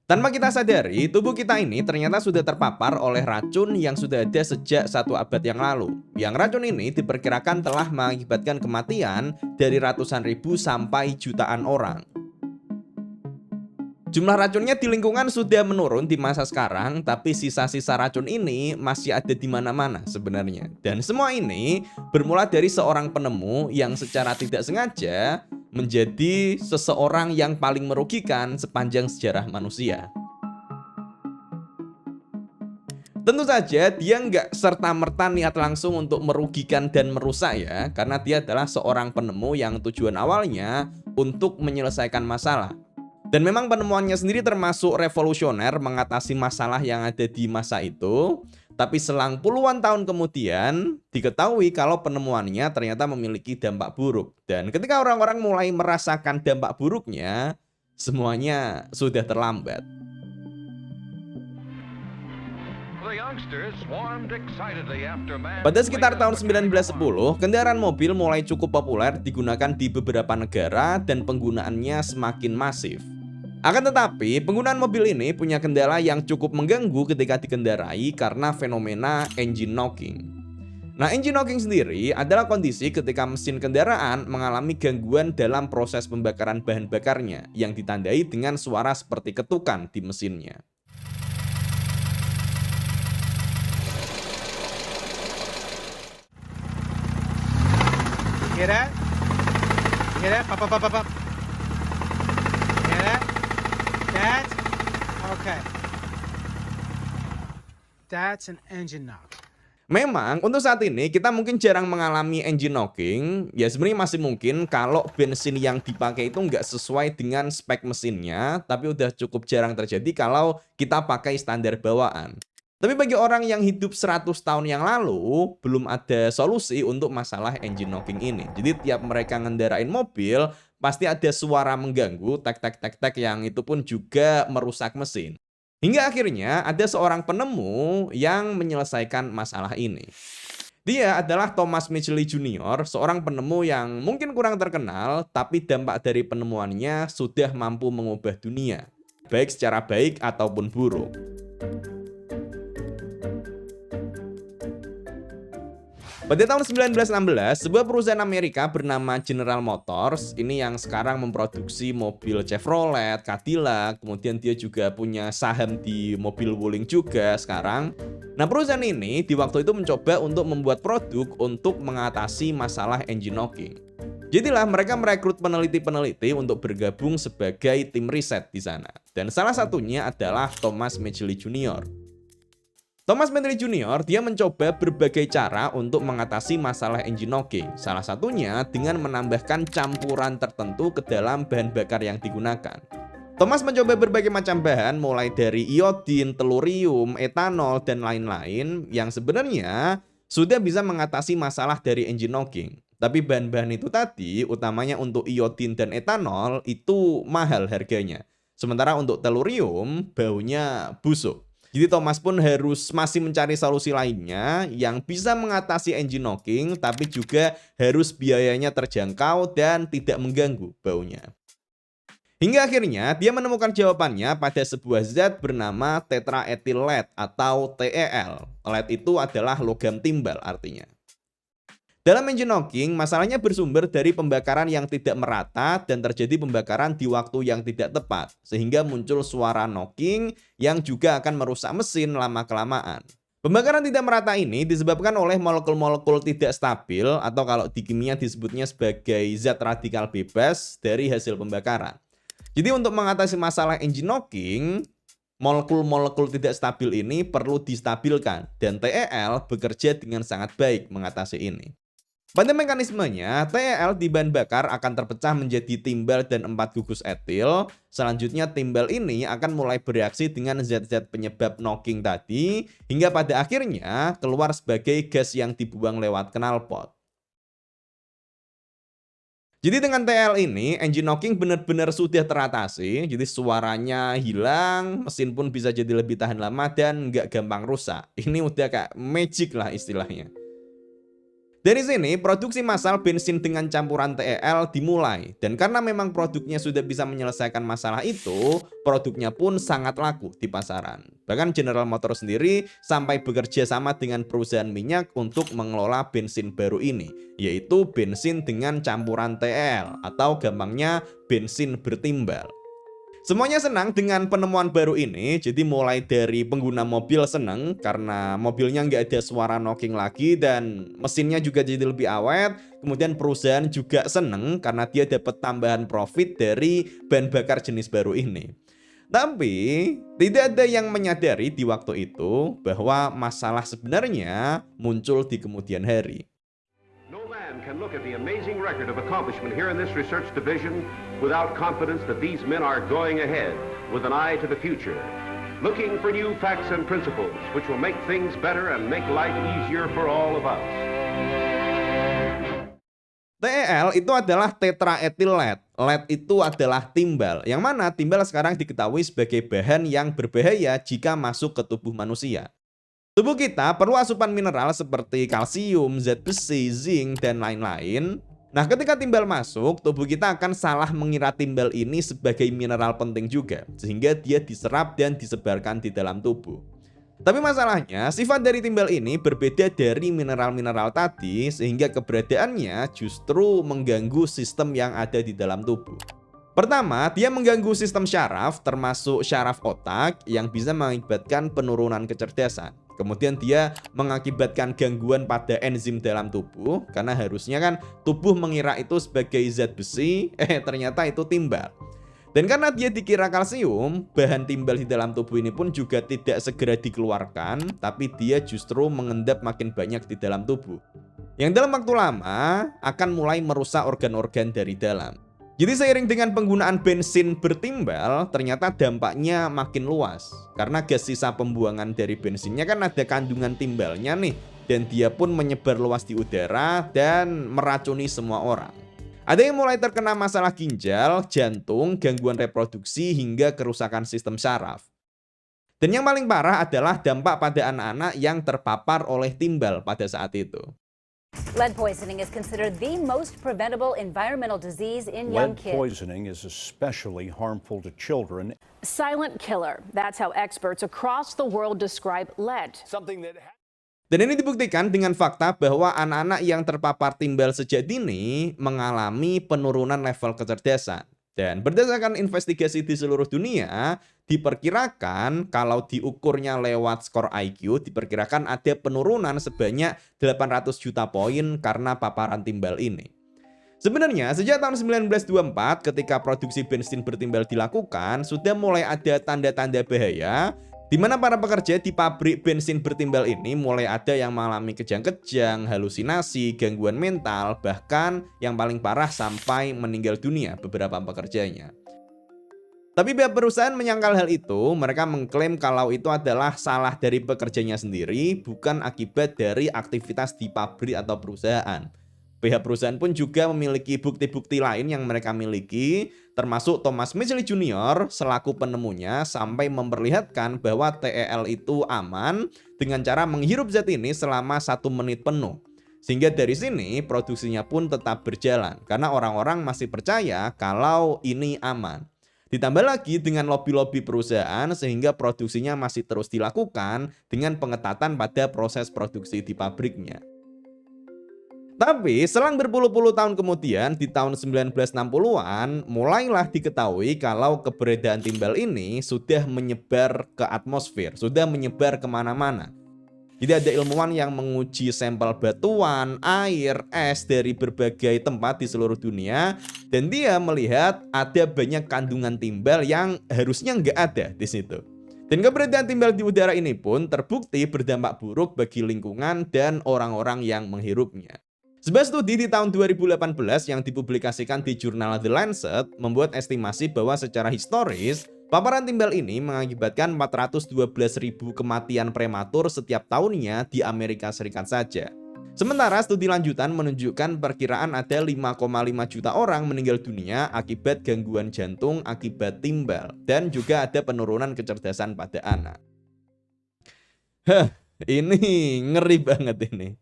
Tanpa kita sadari, tubuh kita ini ternyata sudah terpapar oleh racun yang sudah ada sejak 1 abad yang lalu. Yang racun ini diperkirakan telah mengakibatkan kematian dari ratusan ribu sampai jutaan orang. Jumlah racunnya di lingkungan sudah menurun di masa sekarang, tapi sisa-sisa racun ini masih ada di mana-mana sebenarnya. Dan semua ini bermula dari seorang penemu yang secara tidak sengaja menjadi seseorang yang paling merugikan sepanjang sejarah manusia. Tentu saja dia nggak serta-merta niat langsung untuk merugikan dan merusak ya, karena dia adalah seorang penemu yang tujuan awalnya untuk menyelesaikan masalah. Dan memang penemuannya sendiri termasuk revolusioner mengatasi masalah yang ada di masa itu. Tapi selang puluhan tahun kemudian diketahui kalau penemuannya ternyata memiliki dampak buruk. Dan ketika orang-orang mulai merasakan dampak buruknya, semuanya sudah terlambat. Pada sekitar tahun 1910, kendaraan mobil mulai cukup populer digunakan di beberapa negara dan penggunaannya semakin masif. Akan tetapi, penggunaan mobil ini punya kendala yang cukup mengganggu ketika dikendarai karena fenomena engine knocking. Nah, engine knocking sendiri adalah kondisi ketika mesin kendaraan mengalami gangguan dalam proses pembakaran bahan bakarnya yang ditandai dengan suara seperti ketukan di mesinnya. Hear that? Hear that? Pop, pop, pop, pop, pop. Hear that? That? Okay. That's an engine knock. Memang untuk saat ini kita mungkin jarang mengalami engine knocking. Ya sebenarnya masih mungkin kalau bensin yang dipakai itu nggak sesuai dengan spek mesinnya. Tapi udah cukup jarang terjadi kalau kita pakai standar bawaan. Tapi bagi orang yang hidup 100 tahun yang lalu, belum ada solusi untuk masalah engine knocking ini. Jadi tiap mereka ngendarain mobil, pasti ada suara mengganggu, tek tek tek tek yang itu pun juga merusak mesin. Hingga akhirnya ada seorang penemu yang menyelesaikan masalah ini. Dia adalah Thomas Mitchell Jr., seorang penemu yang mungkin kurang terkenal, tapi dampak dari penemuannya sudah mampu mengubah dunia, baik secara baik ataupun buruk. Pada tahun 1916, sebuah perusahaan Amerika bernama General Motors, ini yang sekarang memproduksi mobil Chevrolet, Cadillac, kemudian dia juga punya saham di mobil Wuling juga sekarang. Nah, perusahaan ini di waktu itu mencoba untuk membuat produk untuk mengatasi masalah engine knocking. Jadilah mereka merekrut peneliti-peneliti untuk bergabung sebagai tim riset di sana. Dan salah satunya adalah Thomas Mitchell Jr. Thomas Mitchell Jr. dia mencoba berbagai cara untuk mengatasi masalah engine knocking. Salah satunya dengan menambahkan campuran tertentu ke dalam bahan bakar yang digunakan. Thomas mencoba berbagai macam bahan mulai dari iodin, telurium, etanol, dan lain-lain yang sebenarnya sudah bisa mengatasi masalah dari engine knocking. Tapi bahan-bahan itu tadi, utamanya untuk iodin dan etanol, itu mahal harganya. Sementara untuk telurium, baunya busuk. Jadi Thomas pun harus masih mencari solusi lainnya yang bisa mengatasi engine knocking tapi juga harus biayanya terjangkau dan tidak mengganggu baunya. Hingga akhirnya dia menemukan jawabannya pada sebuah zat bernama tetraethyl lead atau TEL. Lead itu adalah logam timbal artinya. Dalam engine knocking, masalahnya bersumber dari pembakaran yang tidak merata dan terjadi pembakaran di waktu yang tidak tepat, sehingga muncul suara knocking yang juga akan merusak mesin lama-kelamaan. Pembakaran tidak merata ini disebabkan oleh molekul-molekul tidak stabil atau kalau di kimia disebutnya sebagai zat radikal bebas dari hasil pembakaran. Jadi untuk mengatasi masalah engine knocking, molekul-molekul tidak stabil ini perlu distabilkan dan TEL bekerja dengan sangat baik mengatasi ini. Pada mekanismenya, TEL di bahan bakar akan terpecah menjadi timbal dan 4 gugus etil. Selanjutnya timbal ini akan mulai bereaksi dengan zat-zat penyebab knocking tadi, hingga pada akhirnya keluar sebagai gas yang dibuang lewat knalpot. Jadi dengan TL ini, engine knocking benar-benar sudah teratasi, jadi suaranya hilang, mesin pun bisa jadi lebih tahan lama dan nggak gampang rusak. Ini udah kayak magic lah istilahnya. Dari sini, produksi massal bensin dengan campuran TEL dimulai. Dan karena memang produknya sudah bisa menyelesaikan masalah itu, produknya pun sangat laku di pasaran. Bahkan General Motors sendiri sampai bekerja sama dengan perusahaan minyak untuk mengelola bensin baru ini, yaitu bensin dengan campuran TEL atau gampangnya bensin bertimbal. Semuanya senang dengan penemuan baru ini, jadi mulai dari pengguna mobil senang karena mobilnya nggak ada suara knocking lagi dan mesinnya juga jadi lebih awet. Kemudian perusahaan juga senang karena dia dapat tambahan profit dari bahan bakar jenis baru ini. Tapi tidak ada yang menyadari di waktu itu bahwa masalah sebenarnya muncul di kemudian hari. No man can look at the amazing record of accomplishment here in this research division without confidence that these men are going ahead with an eye to the future, looking for new facts and principles which will make things better and make life easier for all of us. TEL itu adalah tetraethyl lead. Lead itu adalah timbal, yang mana timbal sekarang diketahui sebagai bahan yang berbahaya jika masuk ke tubuh manusia. Tubuh kita perlu asupan mineral seperti kalsium, zat besi, zinc, dan lain-lain. Nah, ketika timbal masuk, tubuh kita akan salah mengira timbal ini sebagai mineral penting juga, sehingga dia diserap dan disebarkan di dalam tubuh. Tapi masalahnya, sifat dari timbal ini berbeda dari mineral-mineral tadi, sehingga keberadaannya justru mengganggu sistem yang ada di dalam tubuh. Pertama, dia mengganggu sistem syaraf, termasuk syaraf otak, yang bisa mengakibatkan penurunan kecerdasan. Kemudian dia mengakibatkan gangguan pada enzim dalam tubuh, karena harusnya kan tubuh mengira itu sebagai zat besi, ternyata itu timbal. Dan karena dia dikira kalsium, bahan timbal di dalam tubuh ini pun juga tidak segera dikeluarkan, tapi dia justru mengendap makin banyak di dalam tubuh. Yang dalam waktu lama akan mulai merusak organ-organ dari dalam. Jadi seiring dengan penggunaan bensin bertimbal, ternyata dampaknya makin luas. Karena gas sisa pembuangan dari bensinnya kan ada kandungan timbalnya nih. Dan dia pun menyebar luas di udara dan meracuni semua orang. Ada yang mulai terkena masalah ginjal, jantung, gangguan reproduksi, hingga kerusakan sistem syaraf. Dan yang paling parah adalah dampak pada anak-anak yang terpapar oleh timbal pada saat itu. Lead poisoning is considered the most preventable environmental disease in young Lead kids. poisoning is especially harmful to children. Silent killer. That's how experts across the world describe lead. Something that Dan ini dibuktikan dengan fakta bahwa anak-anak yang terpapar timbal sejak dini mengalami penurunan level kecerdasan. Dan berdasarkan investigasi di seluruh dunia, diperkirakan kalau diukurnya lewat skor IQ, diperkirakan ada penurunan sebanyak 800 juta poin karena paparan timbal ini. Sebenarnya sejak tahun 1924 ketika produksi bensin bertimbal dilakukan, sudah mulai ada tanda-tanda bahaya di mana para pekerja di pabrik bensin bertimbal ini mulai ada yang mengalami kejang-kejang, halusinasi, gangguan mental, bahkan yang paling parah sampai meninggal dunia beberapa pekerjanya. Tapi pihak perusahaan menyangkal hal itu, mereka mengklaim kalau itu adalah salah dari pekerjanya sendiri, bukan akibat dari aktivitas di pabrik atau perusahaan. Pihak perusahaan pun juga memiliki bukti-bukti lain yang mereka miliki, termasuk Thomas Mitchell Jr. selaku penemunya sampai memperlihatkan bahwa TEL itu aman dengan cara menghirup zat ini selama 1 menit penuh. Sehingga dari sini produksinya pun tetap berjalan karena orang-orang masih percaya kalau ini aman. Ditambah lagi dengan lobby-lobby perusahaan sehingga produksinya masih terus dilakukan dengan pengetatan pada proses produksi di pabriknya. Tapi selang berpuluh-puluh tahun kemudian di tahun 1960-an mulailah diketahui kalau keberadaan timbal ini sudah menyebar ke atmosfer, sudah menyebar kemana-mana. Jadi ada ilmuwan yang menguji sampel batuan, air, es dari berbagai tempat di seluruh dunia dan dia melihat ada banyak kandungan timbal yang harusnya nggak ada di situ. Dan keberadaan timbal di udara ini pun terbukti berdampak buruk bagi lingkungan dan orang-orang yang menghirupnya. Sebuah studi di tahun 2018 yang dipublikasikan di jurnal The Lancet membuat estimasi bahwa secara historis, paparan timbal ini mengakibatkan 412.000 kematian prematur setiap tahunnya di Amerika Serikat saja. Sementara studi lanjutan menunjukkan perkiraan ada 5,5 juta orang meninggal dunia akibat gangguan jantung akibat timbal, dan juga ada penurunan kecerdasan pada anak. Ini ngeri banget ini.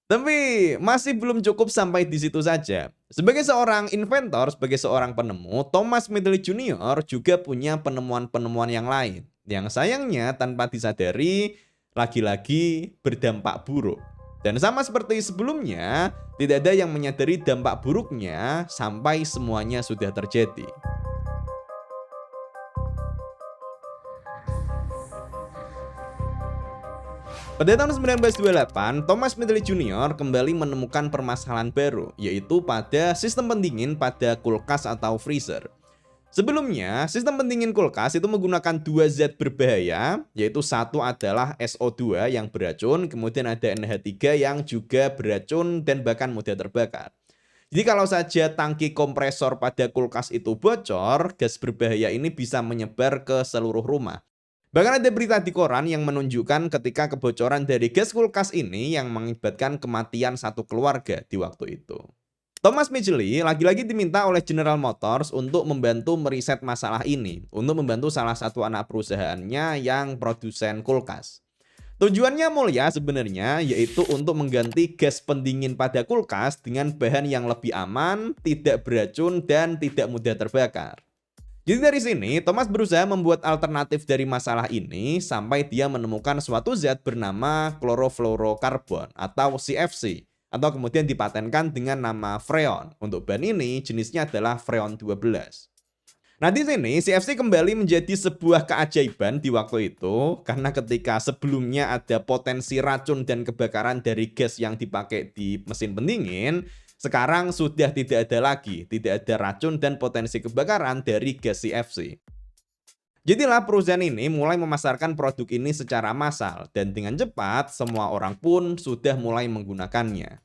Tapi masih belum cukup sampai di situ saja. Sebagai seorang inventor, sebagai seorang penemu, Thomas Medley Jr. juga punya penemuan-penemuan yang lain. Yang sayangnya tanpa disadari, lagi-lagi berdampak buruk. Dan sama seperti sebelumnya, tidak ada yang menyadari dampak buruknya sampai semuanya sudah terjadi. Pada tahun 1928, Thomas Medley Jr. kembali menemukan permasalahan baru, yaitu pada sistem pendingin pada kulkas atau freezer. Sebelumnya, sistem pendingin kulkas itu menggunakan dua zat berbahaya, yaitu satu adalah SO2 yang beracun, kemudian ada NH3 yang juga beracun dan bahkan mudah terbakar. Jadi kalau saja tangki kompresor pada kulkas itu bocor, gas berbahaya ini bisa menyebar ke seluruh rumah. Bahkan ada berita di koran yang menunjukkan ketika kebocoran dari gas kulkas ini yang mengakibatkan kematian satu keluarga di waktu itu. Thomas Medley lagi-lagi diminta oleh General Motors untuk membantu meriset masalah ini, untuk membantu salah satu anak perusahaannya yang produsen kulkas. Tujuannya mulia sebenarnya, yaitu untuk mengganti gas pendingin pada kulkas dengan bahan yang lebih aman, tidak beracun, dan tidak mudah terbakar. Jadi dari sini, Thomas berusaha membuat alternatif dari masalah ini sampai dia menemukan suatu zat bernama chlorofluorokarbon atau CFC, atau kemudian dipatenkan dengan nama Freon. Untuk bahan ini jenisnya adalah Freon 12. Nah di sini CFC kembali menjadi sebuah keajaiban di waktu itu, karena ketika sebelumnya ada potensi racun dan kebakaran dari gas yang dipakai di mesin pendingin, sekarang sudah tidak ada lagi, tidak ada racun dan potensi kebakaran dari gas CFC. Jadilah perusahaan ini mulai memasarkan produk ini secara massal, dan dengan cepat semua orang pun sudah mulai menggunakannya.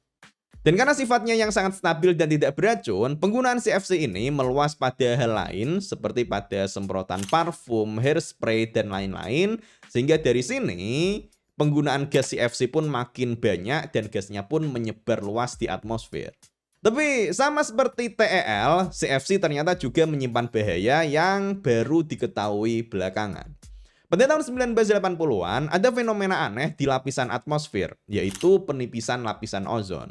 Dan karena sifatnya yang sangat stabil dan tidak beracun, penggunaan CFC ini meluas pada hal lain seperti pada semprotan parfum, hairspray, dan lain-lain, sehingga dari sini penggunaan gas CFC pun makin banyak dan gasnya pun menyebar luas di atmosfer. Tapi sama seperti TEL, CFC ternyata juga menyimpan bahaya yang baru diketahui belakangan. Pada tahun 1980-an ada fenomena aneh di lapisan atmosfer, yaitu penipisan lapisan ozon.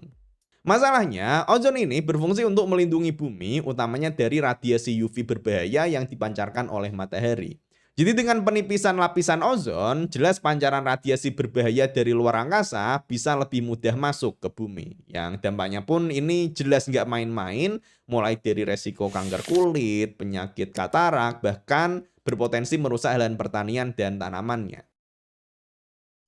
Masalahnya, ozon ini berfungsi untuk melindungi bumi, utamanya dari radiasi UV berbahaya yang dipancarkan oleh matahari. Jadi dengan penipisan lapisan ozon, jelas pancaran radiasi berbahaya dari luar angkasa bisa lebih mudah masuk ke bumi. Yang dampaknya pun ini jelas nggak main-main, mulai dari resiko kanker kulit, penyakit katarak, bahkan berpotensi merusak lahan pertanian dan tanamannya.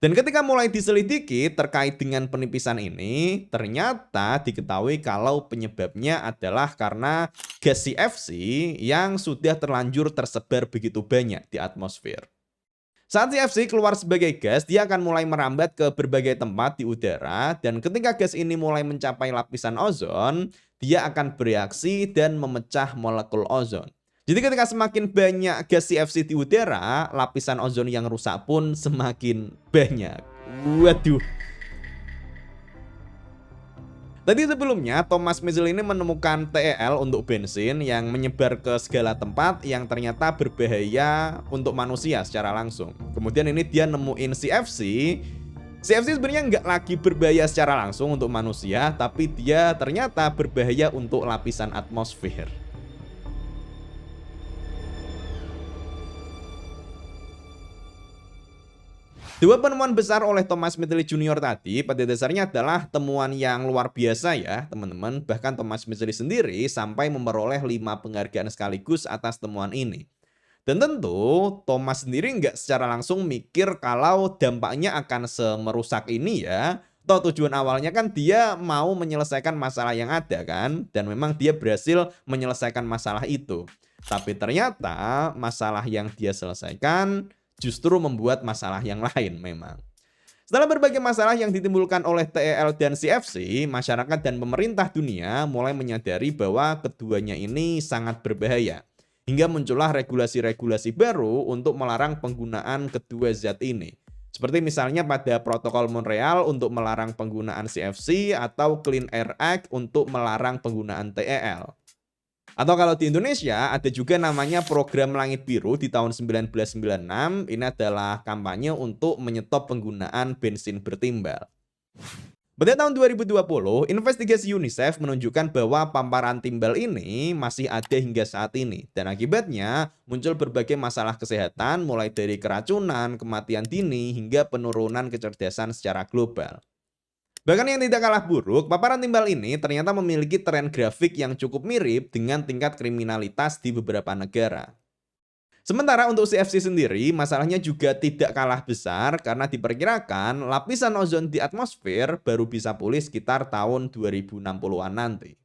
Dan ketika mulai diselidiki terkait dengan penipisan ini, ternyata diketahui kalau penyebabnya adalah karena gas CFC yang sudah terlanjur tersebar begitu banyak di atmosfer. Saat CFC keluar sebagai gas, dia akan mulai merambat ke berbagai tempat di udara, dan ketika gas ini mulai mencapai lapisan ozon, dia akan bereaksi dan memecah molekul ozon. Jadi ketika semakin banyak gas CFC di udara, lapisan ozon yang rusak pun semakin banyak. Waduh. Tadi sebelumnya Thomas Medley ini menemukan TEL untuk bensin yang menyebar ke segala tempat yang ternyata berbahaya untuk manusia secara langsung. Kemudian ini dia nemuin CFC. CFC sebenarnya nggak lagi berbahaya secara langsung untuk manusia, tapi dia ternyata berbahaya untuk lapisan atmosfer. Dua penemuan besar oleh Thomas Medley Jr. tadi pada dasarnya adalah temuan yang luar biasa ya teman-teman. Bahkan Thomas Medley sendiri sampai memperoleh 5 penghargaan sekaligus atas temuan ini. Dan tentu Thomas sendiri nggak secara langsung mikir kalau dampaknya akan semerusak ini ya. Toh tujuan awalnya kan dia mau menyelesaikan masalah yang ada kan. Dan memang dia berhasil menyelesaikan masalah itu. Tapi ternyata masalah yang dia selesaikan justru membuat masalah yang lain memang. Setelah berbagai masalah yang ditimbulkan oleh TEL dan CFC, masyarakat dan pemerintah dunia mulai menyadari bahwa keduanya ini sangat berbahaya. Hingga muncullah regulasi-regulasi baru untuk melarang penggunaan kedua zat ini. Seperti misalnya pada Protokol Montreal untuk melarang penggunaan CFC atau Clean Air Act untuk melarang penggunaan TEL. Atau kalau di Indonesia ada juga namanya Program Langit Biru di tahun 1996. Ini adalah kampanye untuk menyetop penggunaan bensin bertimbal. Pada tahun 2020, investigasi UNICEF menunjukkan bahwa paparan timbal ini masih ada hingga saat ini. Dan akibatnya muncul berbagai masalah kesehatan mulai dari keracunan, kematian dini, hingga penurunan kecerdasan secara global. Bahkan yang tidak kalah buruk, paparan timbal ini ternyata memiliki tren grafik yang cukup mirip dengan tingkat kriminalitas di beberapa negara. Sementara untuk CFC sendiri, masalahnya juga tidak kalah besar karena diperkirakan lapisan ozon di atmosfer baru bisa pulih sekitar tahun 2060-an nanti.